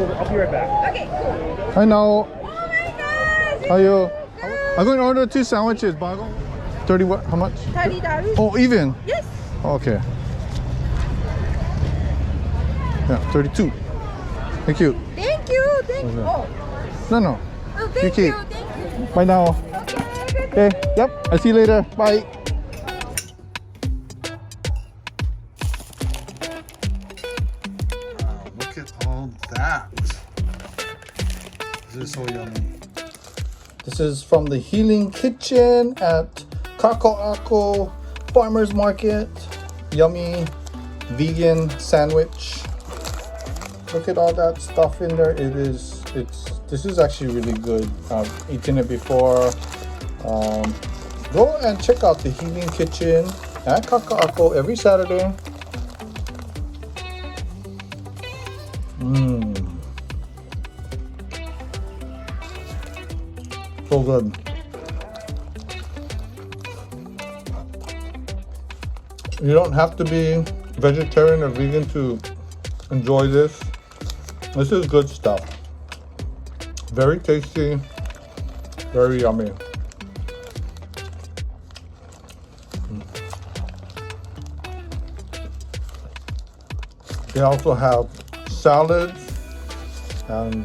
I'll be right back. Okay, cool. I know. Oh my gosh. How you? I'm going to order 2 sandwiches, Bago. 30 what? How much? $30. Oh, even? Yes. Okay. Yeah, 32. Thank you. Thank you. Thank you. Oh. No. Oh, thank keep. you. Thank you. Bye now. Okay. Okay, yep. I'll see you later. Bye. Wow, look at all that. This is so yummy. This is from the Healing Kitchen at Kakaako Farmers Market. Yummy vegan sandwich. Look at all that stuff in there. This is actually really good. I've eaten it before. Go and check out the Healing Kitchen at Kakaako every Saturday. So good. You don't have to be vegetarian or vegan to enjoy this. This is good stuff. Very tasty, very yummy. They also have salads and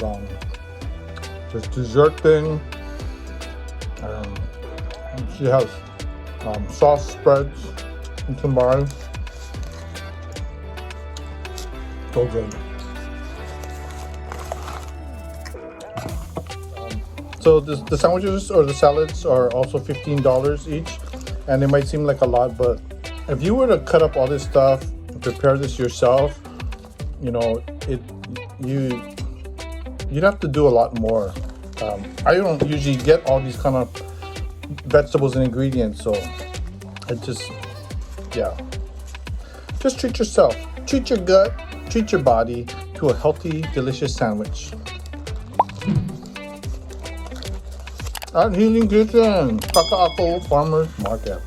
this dessert thing. She has sauce spreads you can buy. So good. So the sandwiches or the salads are also $15 each, and it might seem like a lot, but if you were to cut up all this stuff and prepare this yourself, you know, you'd have to do a lot more. I don't usually get all these kind of vegetables and ingredients, so it just treat yourself, treat your gut, treat your body to a healthy, delicious sandwich. At Healing Kitchen, Kakaako Farmers Market.